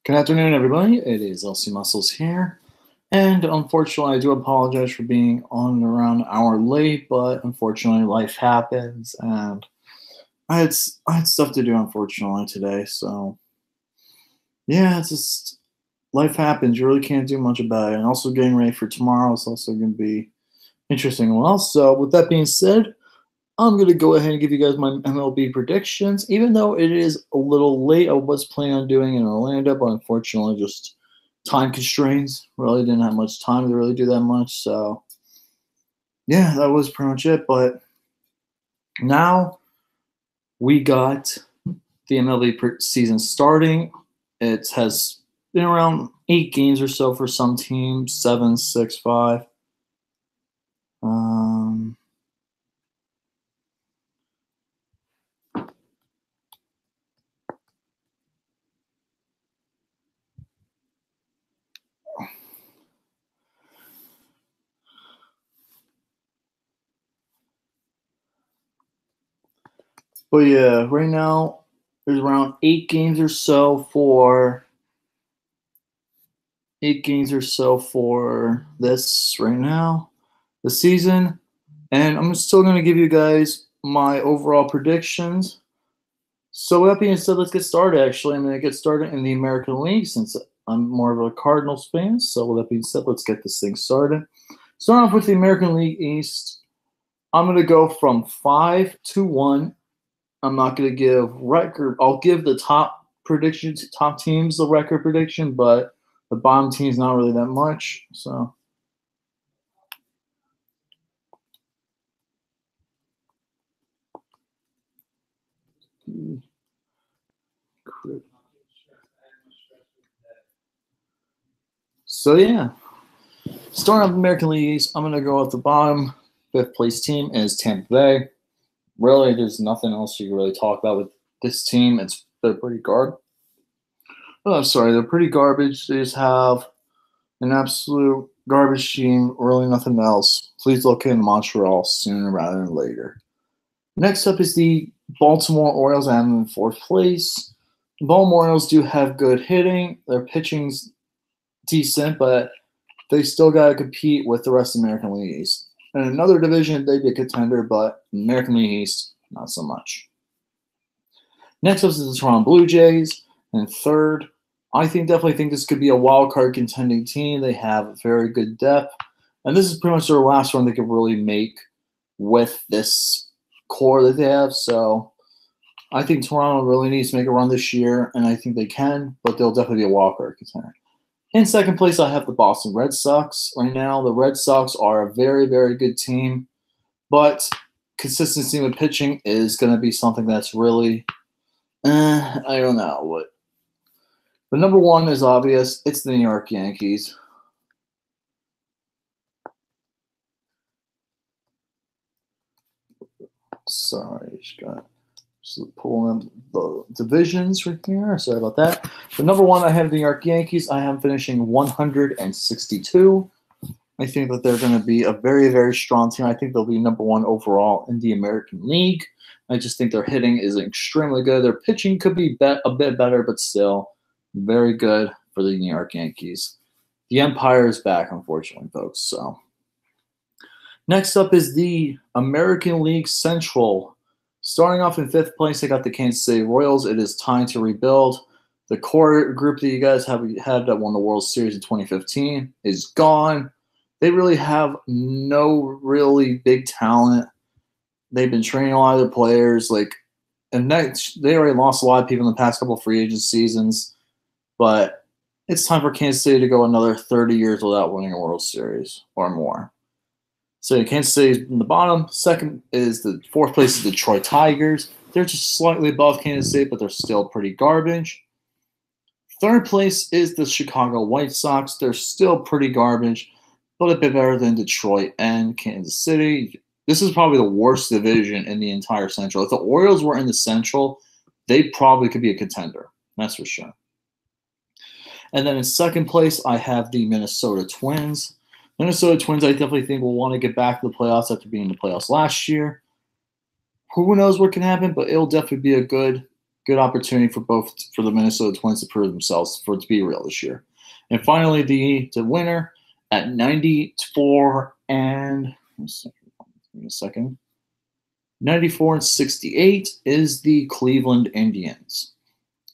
Good afternoon, everybody. It is LC Muscles here. And unfortunately, I do apologize for being on around an hour late, but unfortunately, life happens. And I had stuff to do, unfortunately, today. So, yeah, it's just life happens. You really can't do much about it. And also, getting ready for tomorrow is also going to be interesting. Well, so with that being said, I'm going to go ahead and give you guys my MLB predictions. Even though it is a little late, I was planning on doing it in Orlando, but unfortunately, just time constraints. Really didn't have much time to really do that much. So, yeah, that was pretty much it. But now we got the MLB season starting. It has been around 8 games or so for some teams, 7, 6, 5. But yeah, right now there's around 8 games or so for this right now, the season. And I'm still going to give you guys my overall predictions. So with that being said, let's get started. Actually, I'm going to get started in the American League since I'm more of a Cardinals fan. So with that being said, let's get this thing started. Starting off with the American League East, I'm going to go from 5-1. I'm not going to give record. I'll give the top predictions, top teams the record prediction, but the bottom team's not really that much. So. So yeah, starting off American League East, I'm gonna go at the bottom. 5th place team is Tampa Bay. Really, there's nothing else you can really talk about with this team. They're pretty they're pretty garbage. They just have an absolute garbage team. Really, nothing else. Please look in Montreal sooner rather than later. Next up is the Baltimore Orioles. I have them in 4th place. The Baltimore Orioles do have good hitting. Their pitching's decent, but they still got to compete with the rest of the American League East. In another division, they'd be a contender, but American League East, not so much. Next up is the Toronto Blue Jays. And 3rd, I definitely think this could be a wild card contending team. They have very good depth. And this is pretty much their last run they could really make with this core that they have. So I think Toronto really needs to make a run this year, and I think they can, but they'll definitely be a wild card contender. In 2nd place, I have the Boston Red Sox. Right now, the Red Sox are a very, very good team, but consistency with pitching is going to be something that's really, I don't know what. The number one is obvious. It's the New York Yankees. Sorry, just pulling up the divisions right here. Sorry about that. The number one, I have the New York Yankees. I have finishing 162. I think that they're going to be a very, very strong team. I think they'll be number one overall in the American League. I just think their hitting is extremely good. Their pitching could be a bit better, but still very good for the New York Yankees. The Empire is back, unfortunately, folks. So next up is the American League Central. Starting off in 5th place, I got the Kansas City Royals. It is time to rebuild. The core group that you guys have had that won the World Series in 2015 is gone. They really have no really big talent. They've been training a lot of their players. And they already lost a lot of people in the past couple of free agent seasons. But it's time for Kansas City to go another 30 years without winning a World Series or more. So Kansas City is in the bottom. 2nd is the 4th place is the Detroit Tigers. They're just slightly above Kansas City, but they're still pretty garbage. 3rd place is the Chicago White Sox. They're still pretty garbage, but a bit better than Detroit and Kansas City. This is probably the worst division in the entire Central. If the Orioles were in the Central, they probably could be a contender. That's for sure. And then in 2nd place, I have the Minnesota Twins. Minnesota Twins, I definitely think will want to get back to the playoffs after being in the playoffs last year. Who knows what can happen, but it'll definitely be a good good opportunity for the Minnesota Twins to prove themselves for it to be real this year. And finally, the winner at 94 and give me a second. 94 and 68 is the Cleveland Indians.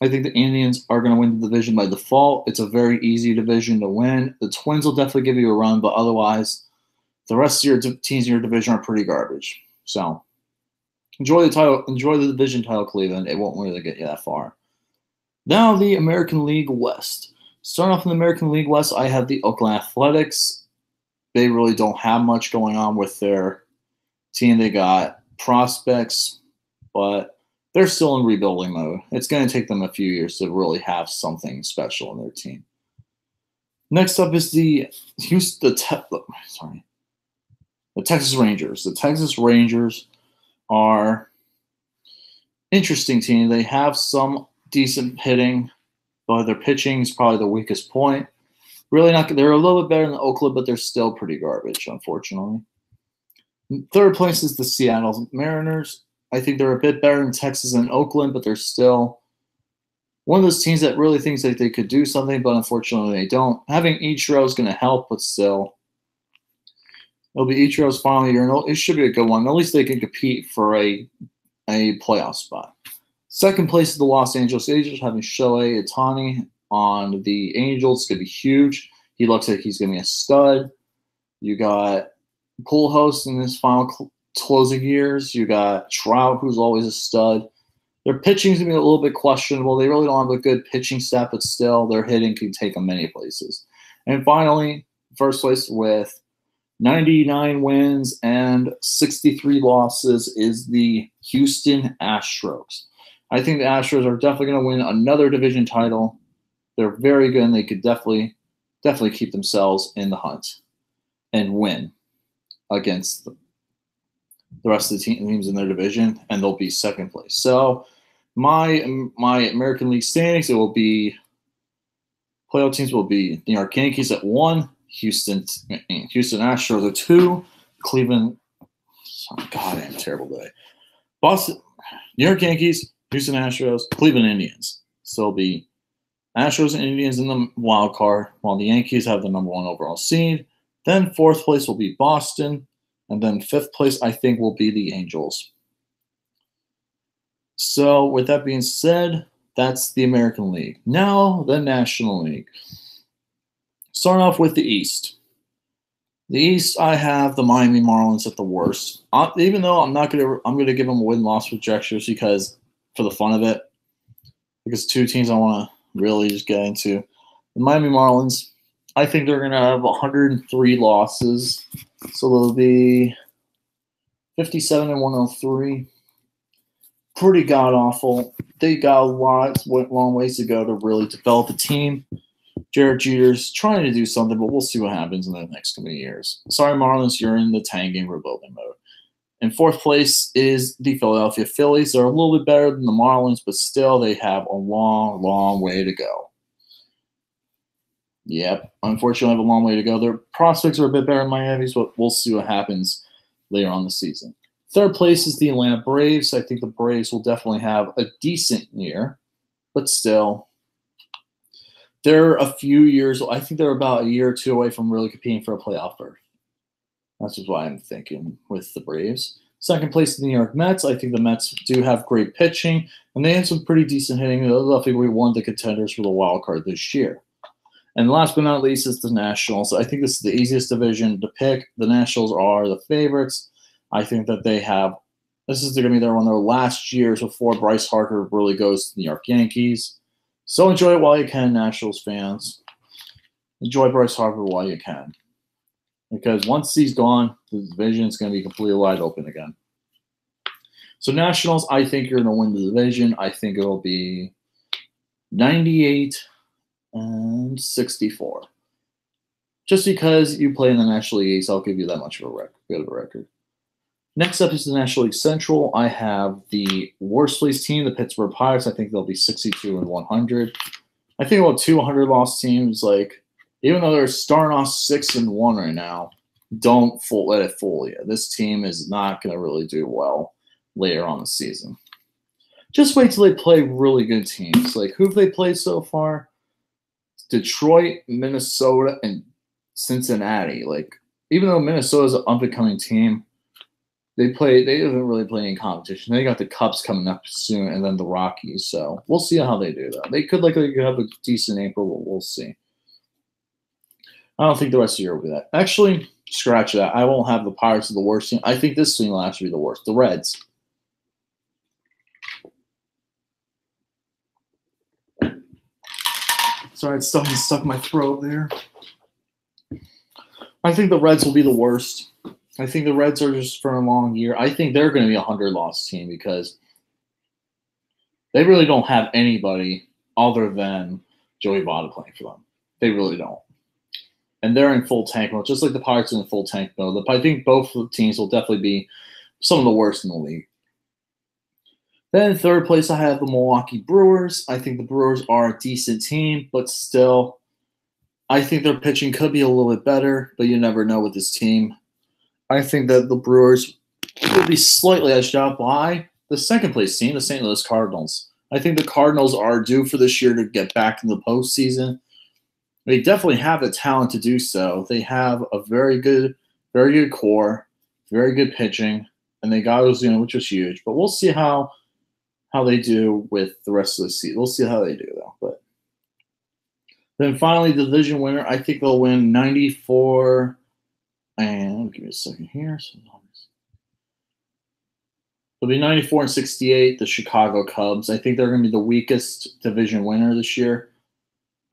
I think the Indians are going to win the division by default. It's a very easy division to win. The Twins will definitely give you a run, but otherwise, the rest of your teams in your division are pretty garbage. So enjoy the division title, Cleveland. It won't really get you that far. Now the American League West. Starting off in the American League West, I have the Oakland Athletics. They really don't have much going on with their team. They got prospects, but they're still in rebuilding mode. It's going to take them a few years to really have something special in their team. Next up is the Texas Rangers. The Texas Rangers are an interesting team. They have some decent hitting, but their pitching is probably the weakest point. Really not. They're a little bit better than Oakland, but they're still pretty garbage, unfortunately. Third place is the Seattle Mariners. I think they're a bit better in Texas than Oakland, but they're still one of those teams that really thinks that they could do something, but unfortunately they don't. Having Ichiro is going to help, but still. It'll be Ichiro's final year, and it should be a good one. At least they can compete for a playoff spot. Second place is the Los Angeles Angels, having Shohei Ohtani on the Angels. It's going to be huge. He looks like he's going to be a stud. You got Pujols in his final closing years. You got Trout, who's always a stud. Their pitching is going to be a little bit questionable. They really don't have a good pitching staff, but still their hitting can take them many places. And finally, first place with 99 wins and 63 losses is the Houston Astros. I think the Astros are definitely going to win another division title. They're very good, and they could definitely keep themselves in the hunt and win against the rest of the teams in their division, and they'll be second place. So my American League standings, it will be playoff teams will be New York Yankees at 1, Houston Astros at 2, Cleveland. Oh, God, I have a terrible day. Boston, New York Yankees, Houston Astros, Cleveland Indians. So it'll be Astros and Indians in the wild card, while the Yankees have the number 1 overall seed. Then fourth place will be Boston, and then fifth place I think will be the Angels. So with that being said, that's the American League. Now the National League. Starting off with the East. The East, I have the Miami Marlins at the worst. Even though I'm going to give them a win-loss projections because for the fun of it, because two teams I want to really just get into. The Miami Marlins, I think they're going to have 103 losses, so they'll be 57 and 103. Pretty god awful. They got long ways to go to really develop a team. Jared Jeter's trying to do something, but we'll see what happens in the next coming years. Sorry, Marlins, you're in the tanking rebuilding mode. In fourth place is the Philadelphia Phillies. They're a little bit better than the Marlins, but still they have a long, long way to go. Yep, unfortunately, have a long way to go. Their prospects are a bit better than Miami's, but we'll see what happens later on the season. Third place is the Atlanta Braves. I think the Braves will definitely have a decent year, but still, they're a few years. I think they're about a year or two away from really competing for a playoff berth. That's just what I'm thinking with the Braves. Second place, the New York Mets. I think the Mets do have great pitching, and they had some pretty decent hitting. They'll definitely be one of the contenders for the wild card this year. And last but not least is the Nationals. I think this is the easiest division to pick. The Nationals are the favorites. I think that they have – this is going to be one of their last years before Bryce Harper really goes to the New York Yankees. So enjoy it while you can, Nationals fans. Enjoy Bryce Harper while you can. Because once he's gone, the division is going to be completely wide open again. So Nationals, I think you're going to win the division. I think it will be 98 and 64. Just because you play in the National League East, I'll give you that much of a record. Next up is the National League Central. I have the worst placed team, the Pittsburgh Pirates. I think they'll be 62 and 100. I think about 200 lost teams, even though they're starting off 6-1 right now, don't let it fool you. This team is not going to really do well later on the season. Just wait till they play really good teams. Like, who have they played so far? Detroit, Minnesota, and Cincinnati. Like, even though Minnesota's an up-and-coming team, they haven't really played any competition. They got the Cubs coming up soon, and then the Rockies. So we'll see how they do, though. They could have a decent April, but we'll see. I don't think the rest of the year will be that. Actually, scratch that. I won't have the Pirates as the worst team. I think this team will actually be the worst. The Reds. Sorry, it's something stuck in my throat there. I think the Reds will be the worst. I think the Reds are just for a long year. I think they're going to be a 100-loss team because they really don't have anybody other than Joey Votto playing for them. They really don't. And they're in full tank mode, just like the Pirates are in full tank mode. I think both teams will definitely be some of the worst in the league. Then in third place, I have the Milwaukee Brewers. I think the Brewers are a decent team, but still, I think their pitching could be a little bit better, but you never know with this team. I think that the Brewers will be slightly edged out by the second place team, the St. Louis Cardinals. I think the Cardinals are due for this year to get back in the postseason. They definitely have the talent to do so. They have a very good core, very good pitching, and they got Ozuna, which was huge. But we'll see how they do with the rest of the season. We'll see how they do, though. But then finally, the division winner, I think they'll win 94. And give me a second here. It'll be 94 and 68, the Chicago Cubs. I think they're going to be the weakest division winner this year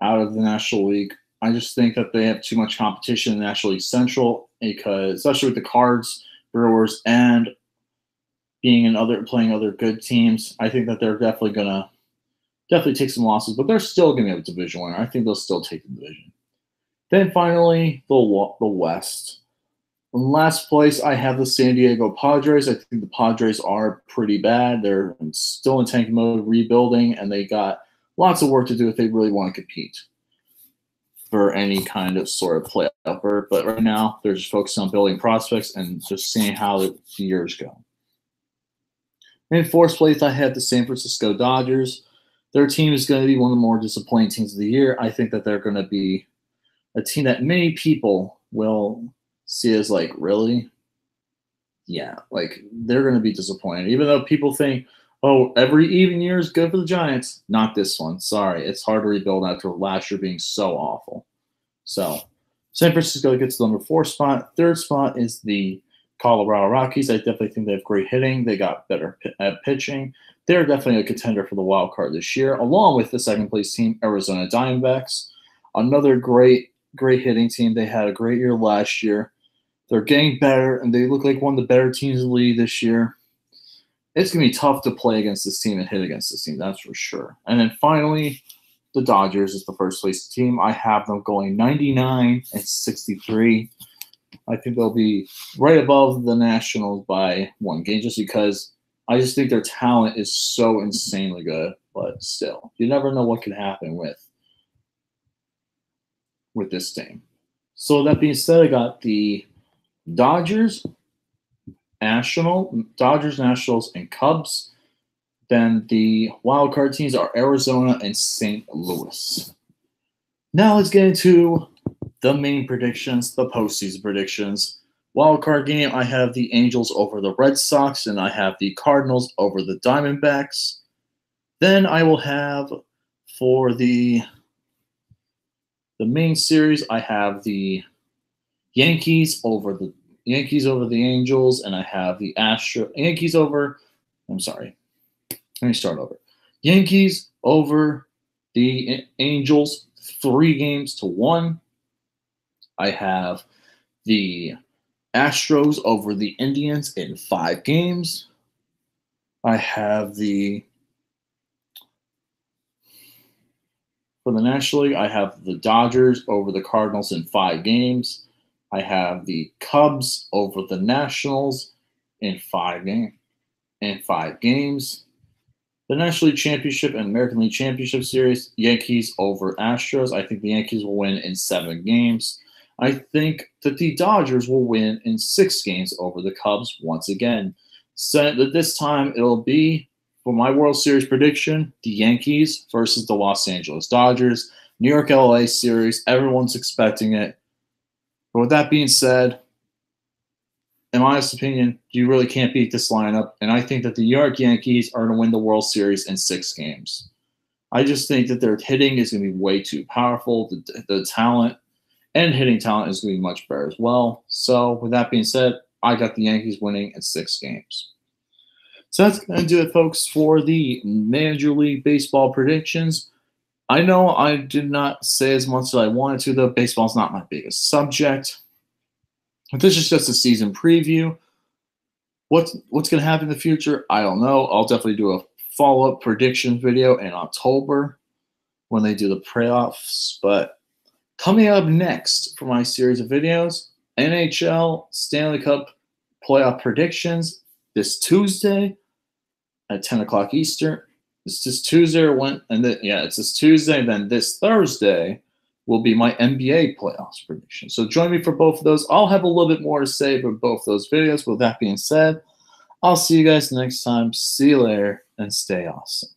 out of the National League. I just think that they have too much competition in the National League Central, because especially with the Cards, Brewers, and playing other good teams. I think that they're definitely going to take some losses, but they're still going to be a division winner. I think they'll still take the division. Then finally, the West. In last place, I have the San Diego Padres. I think the Padres are pretty bad. They're still in tank mode, rebuilding, and they got lots of work to do if they really want to compete for any kind of sort of playoff berth. But right now, they're just focused on building prospects and just seeing how the years go. In fourth place, I have the San Francisco Dodgers. Their team is going to be one of the more disappointing teams of the year. I think that they're going to be a team that many people will see as like, really? Yeah, like they're going to be disappointed. Even though people think, oh, every even year is good for the Giants. Not this one. Sorry. It's hard to rebuild after last year being so awful. So San Francisco gets the number 4 spot. Third spot is the Colorado Rockies. I definitely think they have great hitting. They got better at pitching. They're definitely a contender for the wild card this year, along with the second place team, Arizona Diamondbacks. Another great hitting team. They had a great year last year. They're getting better, and they look like one of the better teams in the league this year. It's going to be tough to play against this team and hit against this team, that's for sure. And then finally, the Dodgers is the first place team. I have them going 99 and 63. I think they'll be right above the Nationals by 1 game, just because I just think their talent is so insanely good. But still, you never know what can happen with this team. So that being said, I got the Dodgers, Nationals, and Cubs. Then the wild card teams are Arizona and St. Louis. Now let's get into the main predictions, the postseason predictions. Wild card game, I have the Angels over the Red Sox, and I have the Cardinals over the Diamondbacks. Then I will have for the main series, I have the Yankees over the Angels, and I have the Yankees over the Angels 3-1. I have the Astros over the Indians in 5 games. I have for the National League, I have the Dodgers over the Cardinals in 5 games. I have the Cubs over the Nationals in 5 games. The National League Championship and American League Championship Series, Yankees over Astros. I think the Yankees will win in 7 games. I think that the Dodgers will win in 6 games over the Cubs once again. So this time it'll be for my World Series prediction, the Yankees versus the Los Angeles Dodgers. New York LA series, everyone's expecting it. But with that being said, in my honest opinion, you really can't beat this lineup. And I think that the New York Yankees are going to win the World Series in 6 games. I just think that their hitting is going to be way too powerful. The talent and hitting talent is going to be much better as well. So with that being said, I got the Yankees winning in 6 games. So that's going to do it, folks, for the Major League Baseball predictions. I know I did not say as much as I wanted to, though. Baseball's not my biggest subject. But this is just a season preview. What's going to happen in the future? I don't know. I'll definitely do a follow-up prediction video in October when they do the playoffs. But coming up next for my series of videos, NHL Stanley Cup playoff predictions this Tuesday at 10 o'clock Eastern. It's this Tuesday it's this Tuesday. Then this Thursday will be my NBA playoffs prediction. So join me for both of those. I'll have a little bit more to say for both those videos. With that being said, I'll see you guys next time. See you later and stay awesome.